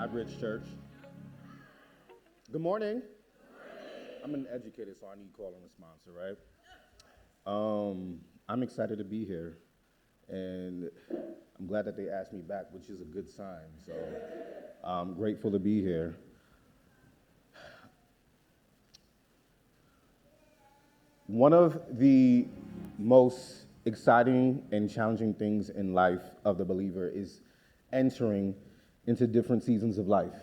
Bridge Church. Good morning. I'm an educator, so I need call and response, right? I'm excited to be here, and I'm glad that they asked me back, which is a good sign. So I'm grateful to be here. One of the most exciting and challenging things in life of the believer is entering into different seasons of life.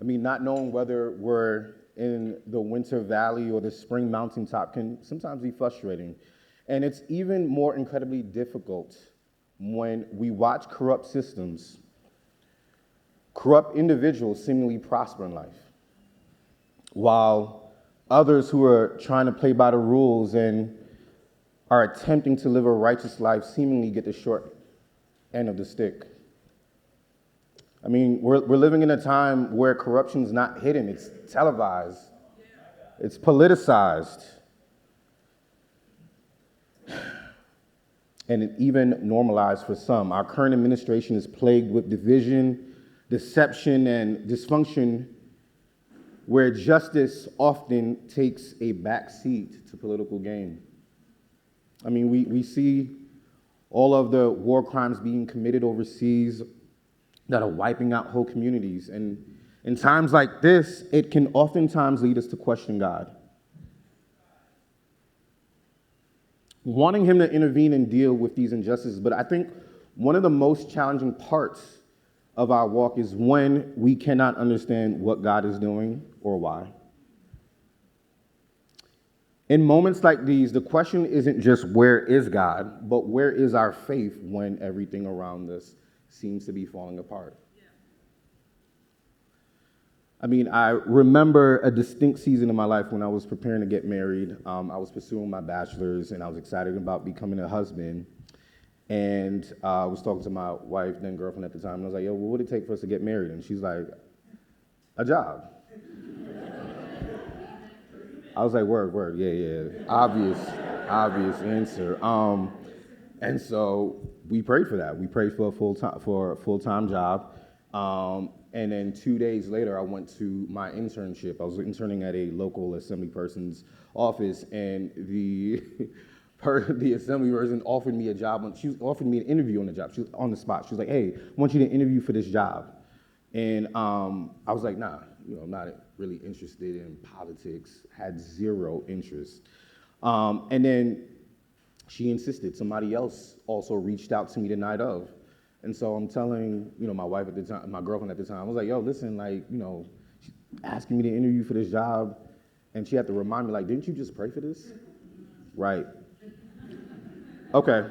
I mean, not knowing whether we're in the winter valley or the spring mountaintop can sometimes be frustrating. And it's even more incredibly difficult when we watch corrupt systems, corrupt individuals seemingly prosper in life, while others who are trying to play by the rules and are attempting to live a righteous life seemingly get the short end of the stick. I mean, we're living in a time where corruption's not hidden, it's televised, it's politicized, and it even normalized for some. Our current administration is plagued with division, deception, and dysfunction, where justice often takes a back seat to political gain. I mean, we see all of the war crimes being committed overseas that are wiping out whole communities. And in times like this, it can oftentimes lead us to question God, wanting him to intervene and deal with these injustices. But I think one of the most challenging parts of our walk is when we cannot understand what God is doing or why. In moments like these, the question isn't just where is God, but where is our faith when everything around us seems to be falling apart. I mean, I remember a distinct season in my life when I was preparing to get married. I was pursuing my bachelor's, and I was excited about becoming a husband. And I was talking to my wife, then girlfriend at the time, and I was like, yo, what would it take for us to get married? And she's like, a job. I was like, word, yeah. Obvious answer. And so we prayed for that. We prayed for a full-time job. And then 2 days later, I went to my internship. I was interning at a local assembly person's office, and the assembly person offered me a job. She offered me an interview on the job. She was on the spot. She was like, hey, I want you to interview for this job. And I was like, nah, I'm not really interested in politics, had zero interest. And then she insisted. Somebody else also reached out to me the night of. And so I'm telling, my wife at the time, my girlfriend at the time, I was like, yo, listen, she's asking me to interview for this job. And she had to remind me, didn't you just pray for this? Right. Okay.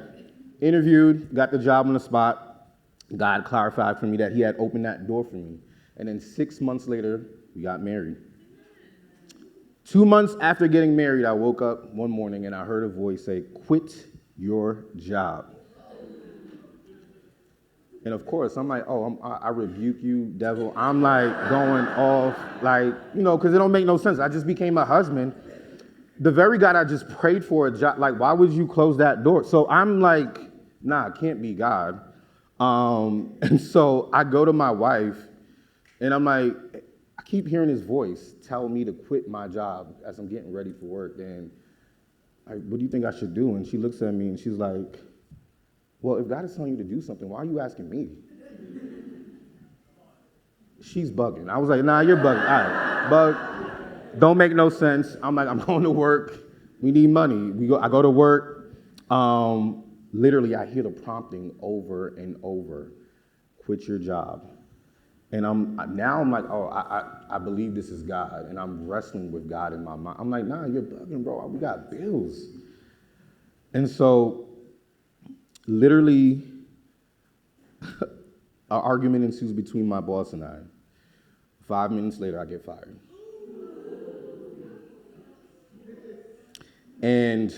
Interviewed, got the job on the spot. God clarified for me that he had opened that door for me. And then 6 months later, we got married. 2 months after getting married, I woke up one morning and I heard a voice say, quit your job. And of course, I'm like, I rebuke you, devil. I'm going off, because it don't make no sense. I just became a husband. The very God I just prayed for a job, why would you close that door? So I'm like, nah, it can't be God. And so I go to my wife and I'm like, I keep hearing his voice tell me to quit my job as I'm getting ready for work. And what do you think I should do? And she looks at me and she's like, well, if God is telling you to do something, why are you asking me? She's bugging. I was like, nah, you're bugging. All right, bug. Don't make no sense. I'm like, I'm going to work. We need money. I go to work. Literally, I hear the prompting over and over. Quit your job. And I'm like, I believe this is God, and I'm wrestling with God in my mind. I'm like, nah, you're bugging, bro. We got bills. And so, literally, an argument ensues between my boss and I. 5 minutes later, I get fired. And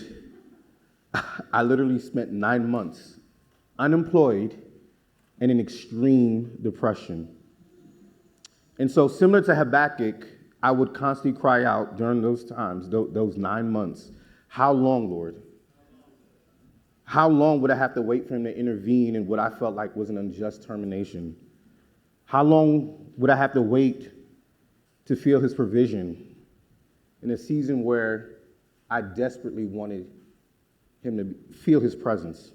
I literally spent 9 months unemployed and in extreme depression. And so similar to Habakkuk, I would constantly cry out during those times, those 9 months, how long, Lord? How long would I have to wait for him to intervene in what I felt like was an unjust termination? How long would I have to wait to feel his provision in a season where I desperately wanted him to feel his presence?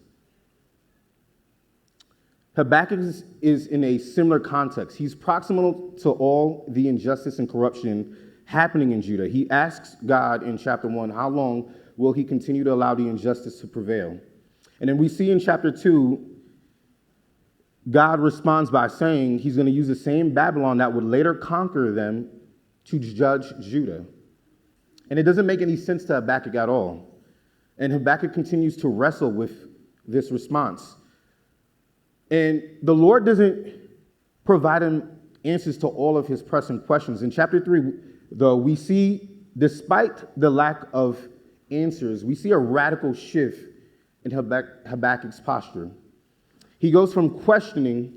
Habakkuk is in a similar context. He's proximal to all the injustice and corruption happening in Judah. He asks God in chapter 1, how long will he continue to allow the injustice to prevail? And then we see in chapter 2, God responds by saying he's going to use the same Babylon that would later conquer them to judge Judah. And it doesn't make any sense to Habakkuk at all. And Habakkuk continues to wrestle with this response. And the Lord doesn't provide him answers to all of his pressing questions. In chapter 3, though, we see, despite the lack of answers, we see a radical shift in Habakkuk's posture. He goes from questioning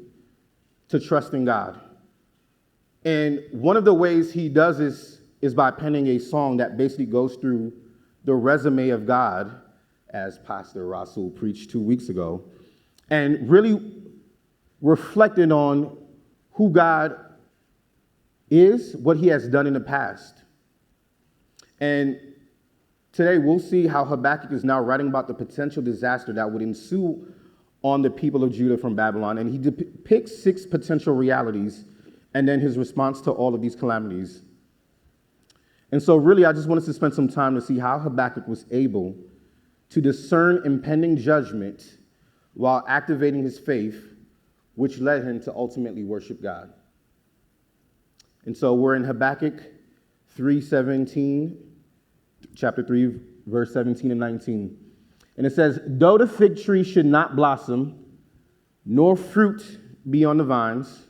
to trusting God. And one of the ways he does this is by penning a song that basically goes through the resume of God, as Pastor Rasul preached 2 weeks ago, and really reflected on who God is, what he has done in the past. And today we'll see how Habakkuk is now writing about the potential disaster that would ensue on the people of Judah from Babylon. And he depicts 6 potential realities and then his response to all of these calamities. And so really, I just wanted to spend some time to see how Habakkuk was able to discern impending judgment while activating his faith, which led him to ultimately worship God. And so we're in Habakkuk 3:17, chapter 3, verse 17 and 19. And it says, though the fig tree should not blossom, nor fruit be on the vines,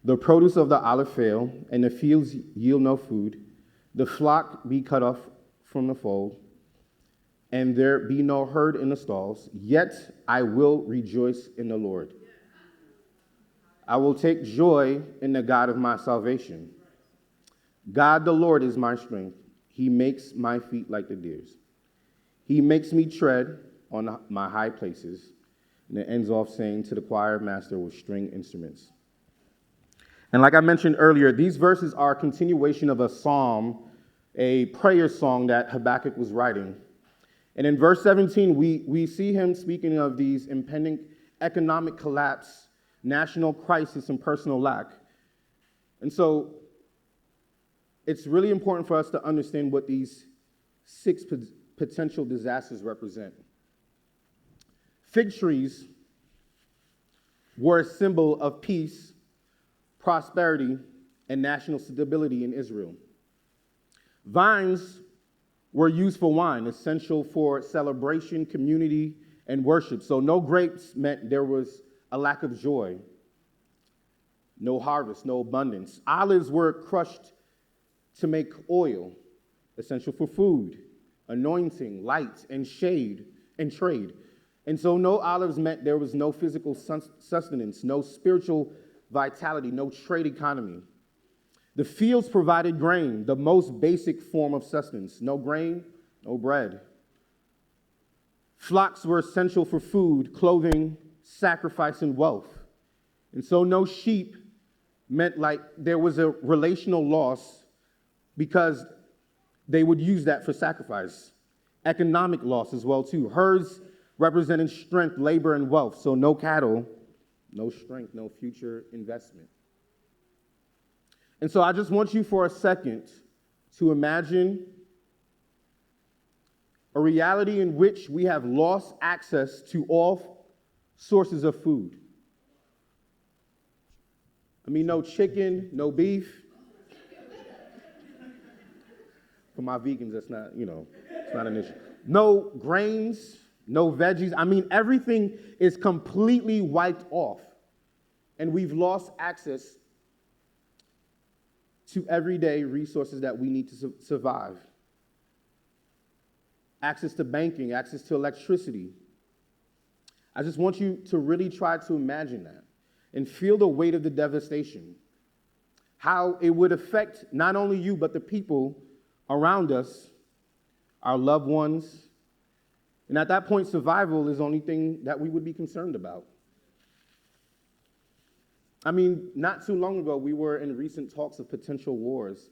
the produce of the olive fail, and the fields yield no food, the flock be cut off from the fold, and there be no herd in the stalls, yet I will rejoice in the Lord. I will take joy in the God of my salvation. God the Lord is my strength. He makes my feet like the deer's. He makes me tread on my high places. And it ends off saying, to the choir master with string instruments. And like I mentioned earlier, these verses are a continuation of a psalm, a prayer song that Habakkuk was writing. And in verse 17, we see him speaking of these impending economic collapse, national crisis, and personal lack. And so it's really important for us to understand what these 6 potential disasters represent. Fig trees were a symbol of peace, prosperity, and national stability in Israel. Vines were used for wine, essential for celebration, community, and worship. So no grapes meant there was a lack of joy, no harvest, no abundance. Olives were crushed to make oil, essential for food, anointing, light, and shade, and trade. And so no olives meant there was no physical sustenance, no spiritual vitality, no trade economy. The fields provided grain, the most basic form of sustenance. No grain, no bread. Flocks were essential for food, clothing, sacrifice, and wealth. And so no sheep meant like there was a relational loss because they would use that for sacrifice. Economic loss as well, too. Herds representing strength, labor, and wealth. So no cattle, no strength, no future investment. And so I just want you for a second to imagine a reality in which we have lost access to all sources of food. I mean, no chicken, no beef. For my vegans, that's not, it's not an issue. No grains, no veggies. I mean, everything is completely wiped off. And we've lost access to everyday resources that we need to survive. Access to banking, access to electricity. I just want you to really try to imagine that and feel the weight of the devastation. How it would affect not only you, but the people around us, our loved ones. And at that point, survival is the only thing that we would be concerned about. I mean, not too long ago, we were in recent talks of potential wars.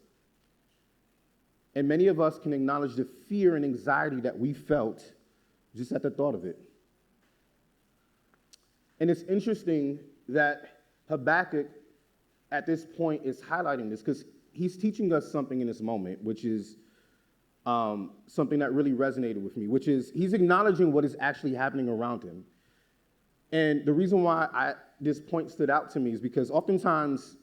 And many of us can acknowledge the fear and anxiety that we felt just at the thought of it. And it's interesting that Habakkuk at this point is highlighting this because he's teaching us something in this moment, which is something that really resonated with me, which is he's acknowledging what is actually happening around him. And the reason why this point stood out to me is because oftentimes,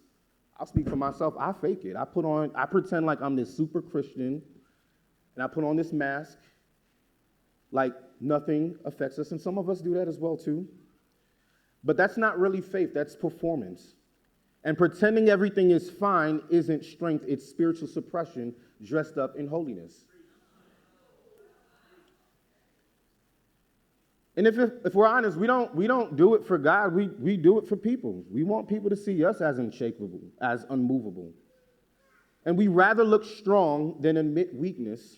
I'll speak for myself, I fake it. I pretend like I'm this super Christian, and I put on this mask like nothing affects us, and some of us do that as well too. But that's not really faith, that's performance. And pretending everything is fine isn't strength, it's spiritual suppression dressed up in holiness. And if we're honest, we don't do it for God, we do it for people. We want people to see us as unshakable, as unmovable. And we rather look strong than admit weakness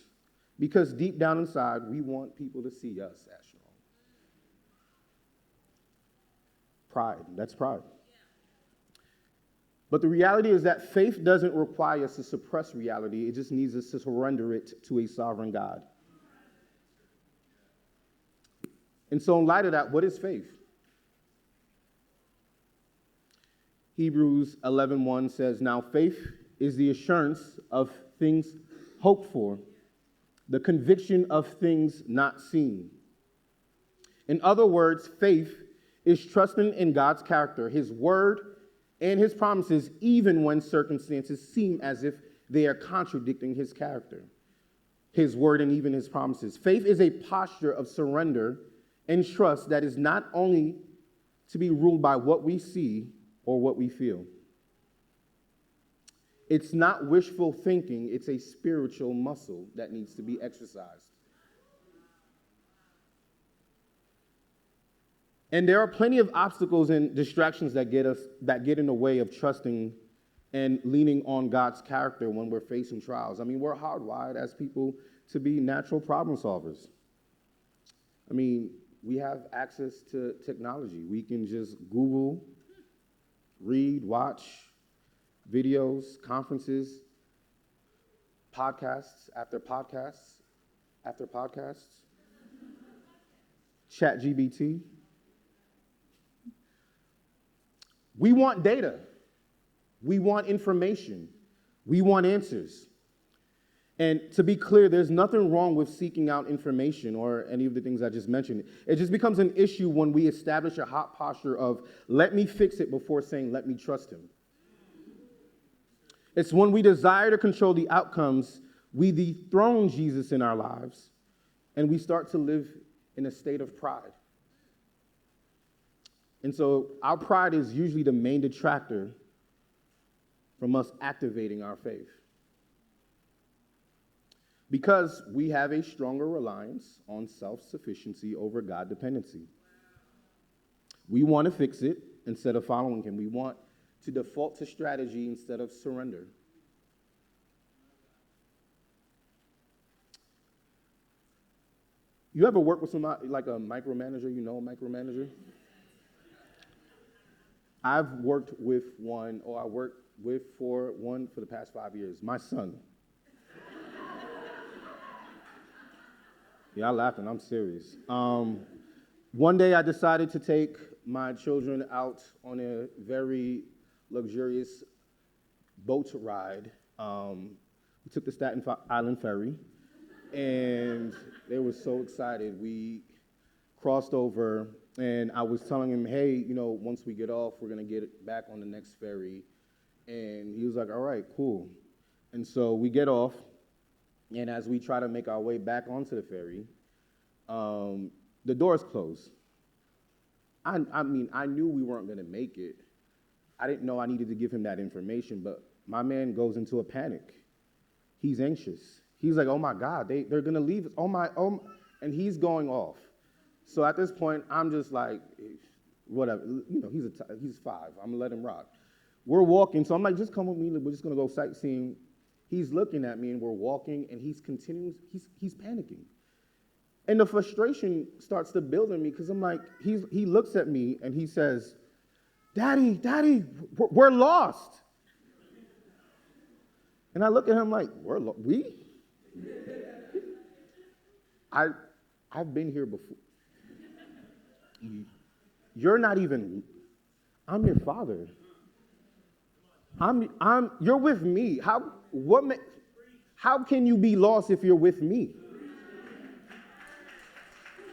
because deep down inside, we want people to see us as strong. Pride, that's pride. But the reality is that faith doesn't require us to suppress reality, it just needs us to surrender it to a sovereign God. And so in light of that, what is faith? Hebrews 11:1 says, "Now faith is the assurance of things hoped for, the conviction of things not seen." In other words, faith is trusting in God's character, his word, and his promises, even when circumstances seem as if they are contradicting his character, his word, and even his promises. Faith is a posture of surrender and trust that is not only to be ruled by what we see or what we feel. It's not wishful thinking, it's a spiritual muscle that needs to be exercised. And there are plenty of obstacles and distractions that get in the way of trusting and leaning on God's character when we're facing trials. I mean, we're hardwired as people to be natural problem solvers. I mean, we have access to technology. We can just Google, read, watch videos, conferences, podcasts after podcasts after podcasts, ChatGPT. We want data. We want information. We want answers. And to be clear, there's nothing wrong with seeking out information or any of the things I just mentioned. It just becomes an issue when we establish a hot posture of, let me fix it before saying, let me trust him. It's when we desire to control the outcomes, we dethrone Jesus in our lives, and we start to live in a state of pride. And so our pride is usually the main detractor from us activating our faith. Because we have a stronger reliance on self-sufficiency over God dependency. We want to fix it instead of following him. We want to default to strategy instead of surrender. You ever work with somebody like a micromanager? You know a micromanager? I've worked with one, or I worked with for one for the past 5 years. My son. Y'all laughing, I'm serious. One day I decided to take my children out on a very luxurious boat ride. We took the Staten Island ferry, and they were so excited. We crossed over, and I was telling him, hey, once we get off, we're going to get back on the next ferry. And he was like, all right, cool. And so we get off. And as we try to make our way back onto the ferry, the doors close. I mean, I knew we weren't going to make it. I didn't know I needed to give him that information, but my man goes into a panic. He's anxious. He's like, oh my God, they're going to leave us. And he's going off. So at this point, I'm just like, whatever. He's 5. I'm going to let him rock. We're walking, so I'm like, just come with me. We're just going to go sightseeing. He's looking at me, and we're walking, and he's panicking. And the frustration starts to build in me because I'm like, he looks at me, and he says, Daddy, we're lost. And I look at him like, we? I've been here before. You're not even, I'm your father. You're with me. How can you be lost if you're with me?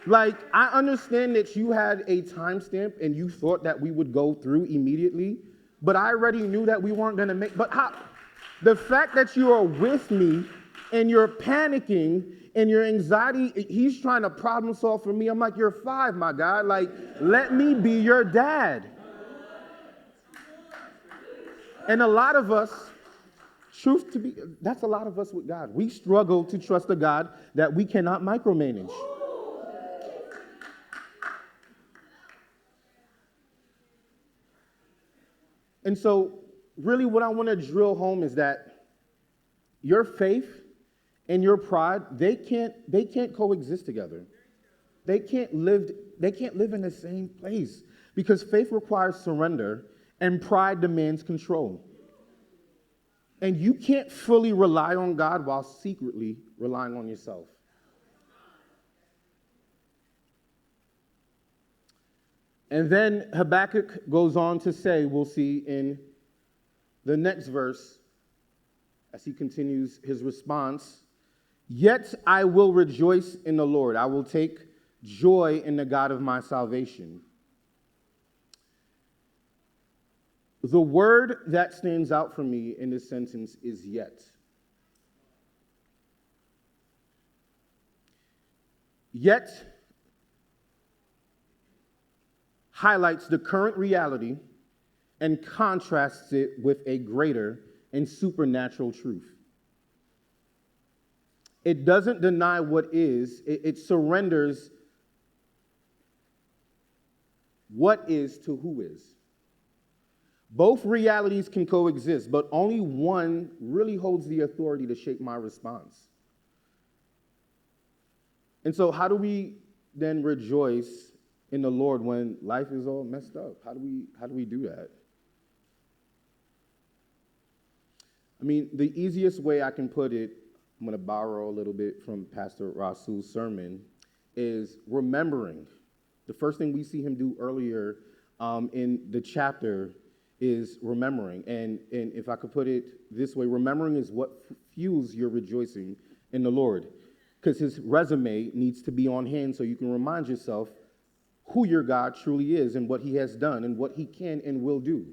Like, I understand that you had a timestamp and you thought that we would go through immediately, but I already knew that we weren't going to but the fact that you are with me and you're panicking and your anxiety, he's trying to problem solve for me. I'm like, you're 5, my God. Like, let me be your dad. And a lot of us, that's a lot of us with God. We struggle to trust a God that we cannot micromanage. And so, really what I want to drill home is that your faith and your pride, they can't coexist together. They can't live in the same place because faith requires surrender and pride demands control. And you can't fully rely on God while secretly relying on yourself. And then Habakkuk goes on to say, we'll see in the next verse, as he continues his response, yet I will rejoice in the Lord. I will take joy in the God of my salvation. The word that stands out for me in this sentence is yet. Yet highlights the current reality and contrasts it with a greater and supernatural truth. It doesn't deny what is, it surrenders what is to who is. Both realities can coexist, but only one really holds the authority to shape my response. And so how do we then rejoice in the Lord when life is all messed up? How do we do that? I mean, the easiest way I can put it, I'm going to borrow a little bit from Pastor Rasul's sermon, is remembering. The first thing we see him do earlier in the chapter is remembering. And if I could put it this way, remembering is what fuels your rejoicing in the Lord. Because his resume needs to be on hand so you can remind yourself who your God truly is and what he has done and what he can and will do.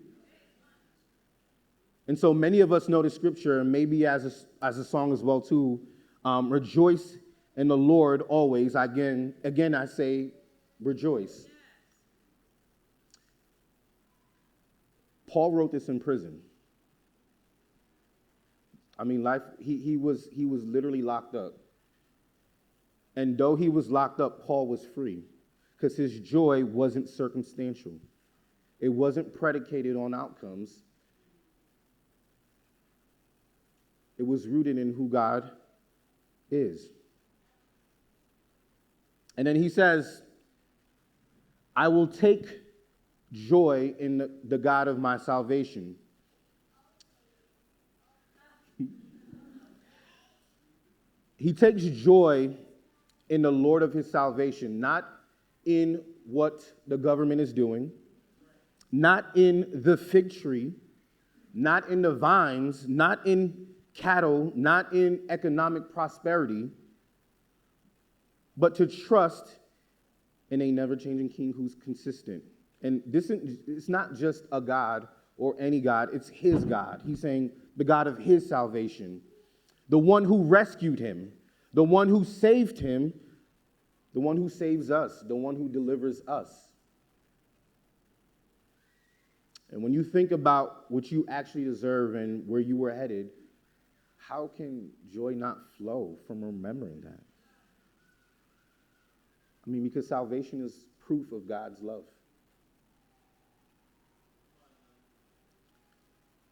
And so many of us know the scripture, and maybe as a song as well too, rejoice in the Lord always. Again, I say rejoice. Paul wrote this in prison. I mean, he was literally locked up. And though he was locked up, Paul was free because his joy wasn't circumstantial. It wasn't predicated on outcomes. It was rooted in who God is. And then he says, I will take joy in the God of my salvation. He takes joy in the Lord of his salvation, not in what the government is doing, not in the fig tree, not in the vines, not in cattle, not in economic prosperity, but to trust in a never-changing king who's consistent. And it's not just a God or any God, it's his God. He's saying the God of his salvation, the one who rescued him, the one who saved him, the one who saves us, the one who delivers us. And when you think about what you actually deserve and where you were headed, how can joy not flow from remembering that? I mean, because salvation is proof of God's love.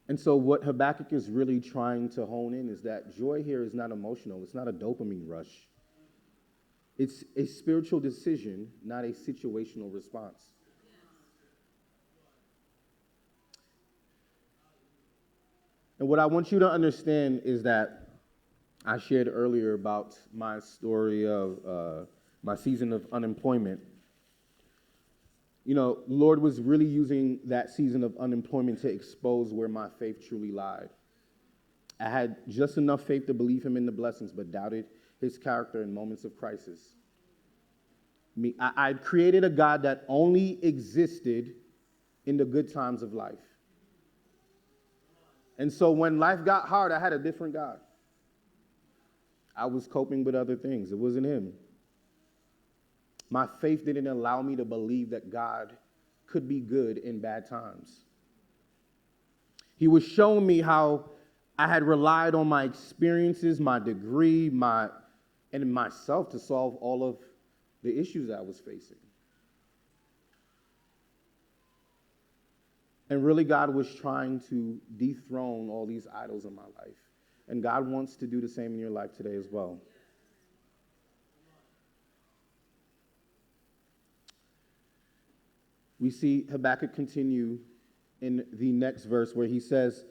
And so what Habakkuk is really trying to hone in is that joy here is not emotional. It's not a dopamine rush. It's a spiritual decision, not a situational response. And what I want you to understand is that I shared earlier about my story of my season of unemployment. You know, Lord was really using that season of unemployment to expose where my faith truly lied. I had just enough faith to believe him in the blessings, but doubted his character in moments of crisis. I'd created a God that only existed in the good times of life. And so when life got hard, I had a different God. I was coping with other things. It wasn't him. My faith didn't allow me to believe that God could be good in bad times. He was showing me how I had relied on my experiences, my degree, and myself to solve all of the issues I was facing. And really, God was trying to dethrone all these idols in my life. And God wants to do the same in your life today as well. We see Habakkuk continue in the next verse where he says,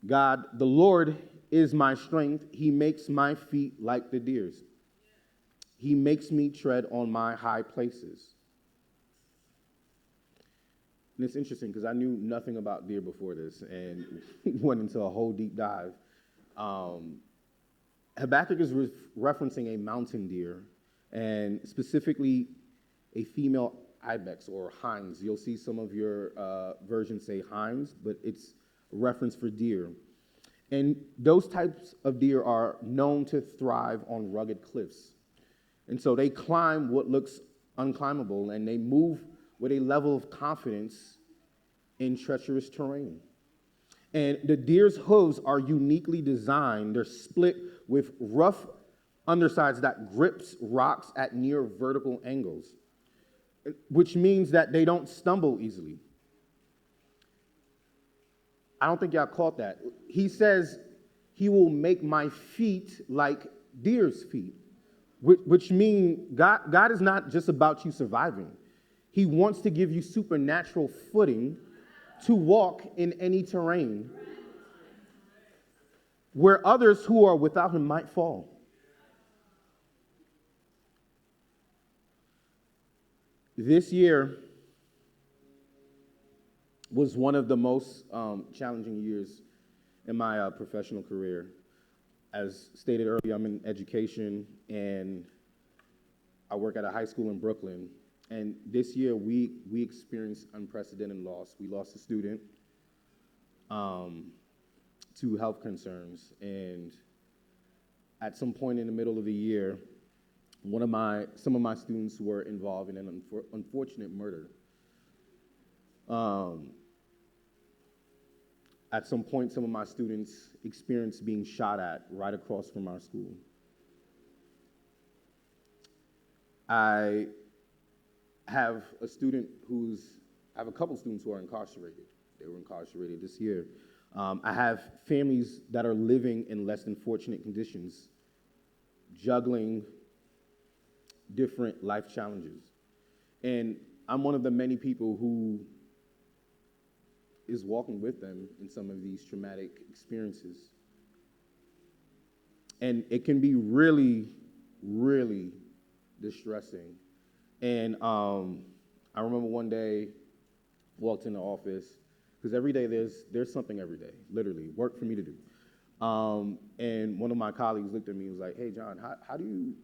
God, the Lord is my strength. He makes my feet like the deer's. He makes me tread on my high places. And it's interesting because I knew nothing about deer before this and went into a whole deep dive. Habakkuk is referencing a mountain deer, and specifically a female ibex or hinds. You'll see some of your versions say hinds, but it's a reference for deer. And those types of deer are known to thrive on rugged cliffs. And so they climb what looks unclimbable, and they move with a level of confidence in treacherous terrain. And the deer's hooves are uniquely designed. They're split with rough undersides that grips rocks at near vertical angles, which means that they don't stumble easily. I don't think y'all caught that. He says he will make my feet like deer's feet, which means God is not just about you surviving. He wants to give you supernatural footing to walk in any terrain where others who are without him might fall. This year was one of the most challenging years in my professional career. As stated earlier, I'm in education, and I work at a high school in Brooklyn. And this year, we experienced unprecedented loss. We lost a student to health concerns. And at some point in the middle of the year, some of my students were involved in an unfortunate murder. At some point, some of my students experienced being shot at right across from our school. I have a couple students who are incarcerated. They were incarcerated this year. I have families that are living in less than fortunate conditions, juggling different life challenges. And I'm one of the many people who is walking with them in some of these traumatic experiences. And it can be really, really distressing. And I remember one day, walked in the office, because every day there's something every day, literally, work for me to do. And one of my colleagues looked at me and was like, "Hey, John, how do you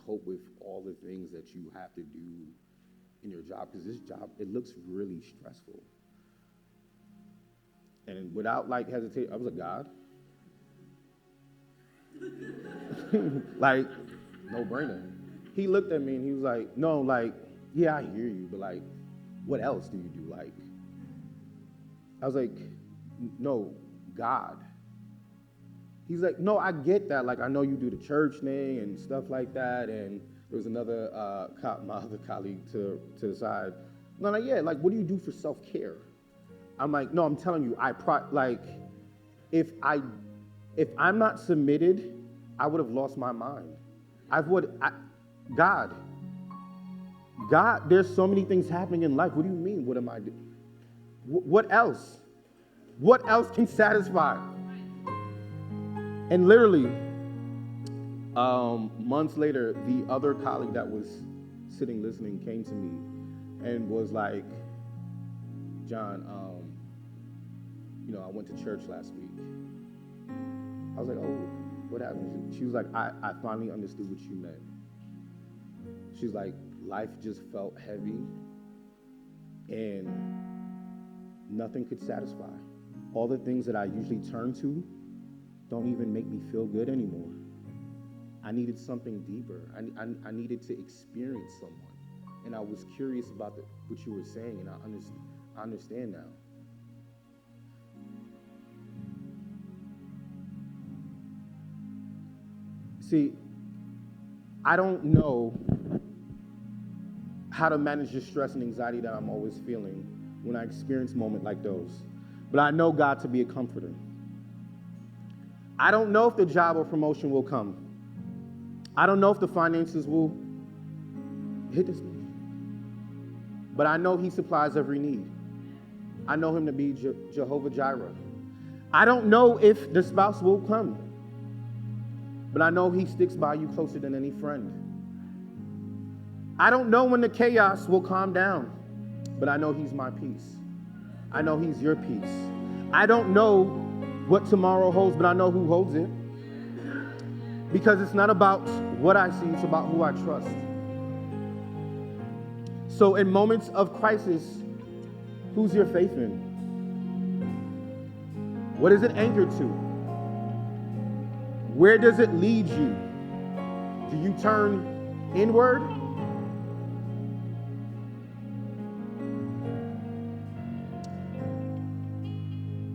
cope with all the things that you have to do in your job? Because this job, it looks really stressful." And without hesitation, I was like, "God?" Like, no brainer. He looked at me and he was like, "No, yeah, I hear you, but what else do you do?" I was like, "No, God." He's like, "No, I get that. I know you do the church thing and stuff like that." And there was another, my other colleague to the side. No, yeah, what do you do for self-care? I'm like, "No, I'm telling you, if I'm not submitted, I would have lost my mind. God, there's so many things happening in life. What do you mean? What am I doing? What else?" What else can satisfy? And literally, months later, the other colleague that was sitting listening came to me and was like, John, I went to church last week. I was like, oh, what happened? She was like, I finally understood what you meant. She's like, life just felt heavy and nothing could satisfy. All the things that I usually turn to don't even make me feel good anymore. I needed something deeper. I needed to experience someone. And I was curious about what you were saying, and I understand now. See, I don't know how to manage the stress and anxiety that I'm always feeling when I experience moments like those. But I know God to be a comforter. I don't know if the job or promotion will come. I don't know if the finances will hit this month. But I know he supplies every need. I know him to be Jehovah Jireh. I don't know if the spouse will come. But I know he sticks by you closer than any friend. I don't know when the chaos will calm down. But I know he's my peace. I know he's your peace. I don't know what tomorrow holds, but I know who holds it. Because it's not about what I see, it's about who I trust. So in moments of crisis, who's your faith in? What is it anchored to? Where does it lead you? Do you turn inward?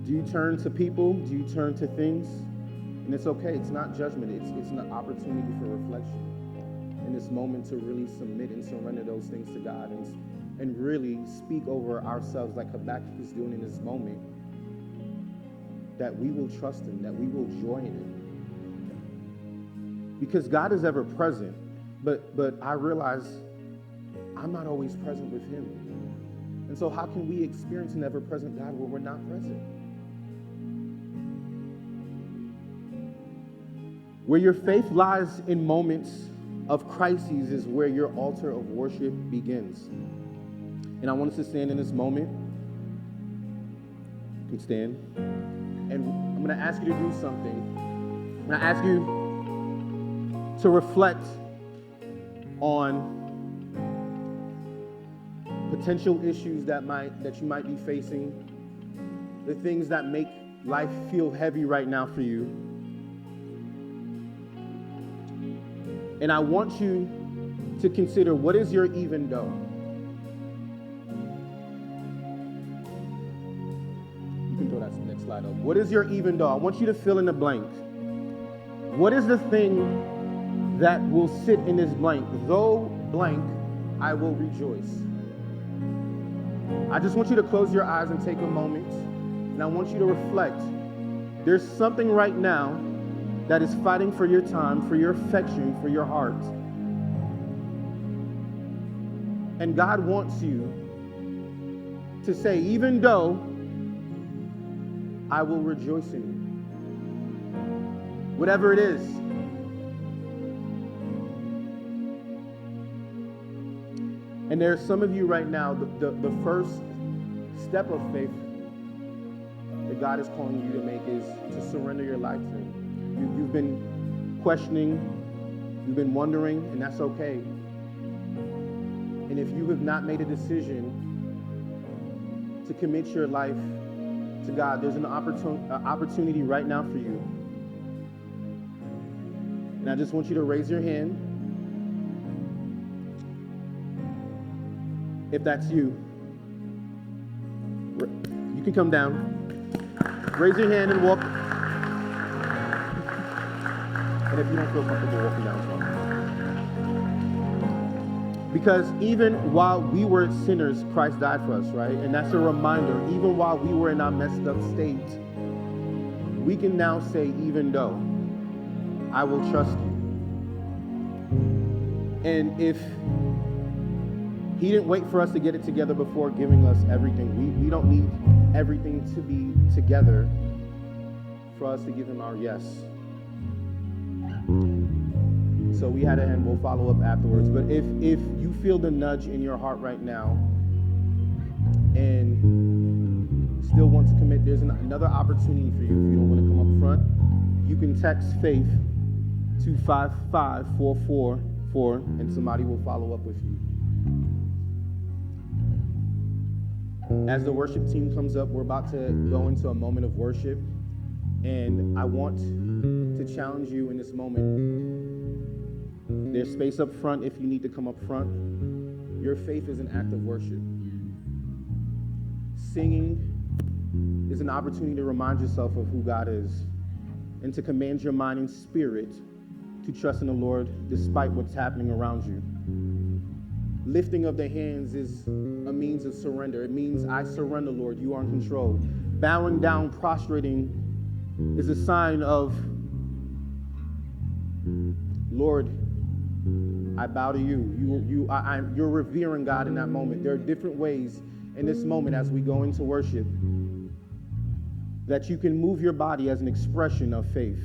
Do you turn to people? Do you turn to things? And it's okay. It's not judgment. It's an opportunity for reflection. In this moment to really submit and surrender those things to God and really speak over ourselves like Habakkuk is doing in this moment, that we will trust him, that we will join in him. Because God is ever present, but I realize I'm not always present with him. And so how can we experience an ever-present God where we're not present? Where your faith lies in moments of crises is where your altar of worship begins. And I want us to stand in this moment. You can stand. And I'm going to ask you to do something. I'm going to ask you to reflect on potential issues that you might be facing, the things that make life feel heavy right now for you. And I want you to consider, what is your even though? You can throw that next slide up. What is your even though? I want you to fill in the blank. What is the thing that will sit in this blank? Though blank, I will rejoice. I just want you to close your eyes and take a moment, and I want you to reflect. There's something right now that is fighting for your time, for your affection, for your heart. And God wants you to say, even though I will rejoice in you. Whatever it is. And there are some of you right now, the first step of faith that God is calling you to make is to surrender your life to him. You've been questioning, you've been wondering, and that's okay. And if you have not made a decision to commit your life to God, there's an opportunity right now for you. And I just want you to raise your hand. If that's you, you can come down. Raise your hand and walk. And if you don't feel comfortable walking down, because even while we were sinners, Christ died for us, right? And that's a reminder, even while we were in our messed up state, we can now say, even though, I will trust you. And if he didn't wait for us to get it together before giving us everything, we don't need everything to be together for us to give him our yes. So we had a hand, we'll follow up afterwards. But if you feel the nudge in your heart right now and still want to commit, there's another opportunity for you. If you don't want to come up front, you can text faith to 55444 and somebody will follow up with you. As the worship team comes up, we're about to go into a moment of worship, and I want to challenge you in this moment. There's space up front if you need to come up front. Your faith is an act of worship. Singing is an opportunity to remind yourself of who God is and to command your mind and spirit to trust in the Lord despite what's happening around you. Lifting of the hands is a means of surrender. It means I surrender, Lord, you are in control. Bowing down, prostrating is a sign of, Lord, I bow to you. You're revering God in that moment. There are different ways in this moment as we go into worship that you can move your body as an expression of faith.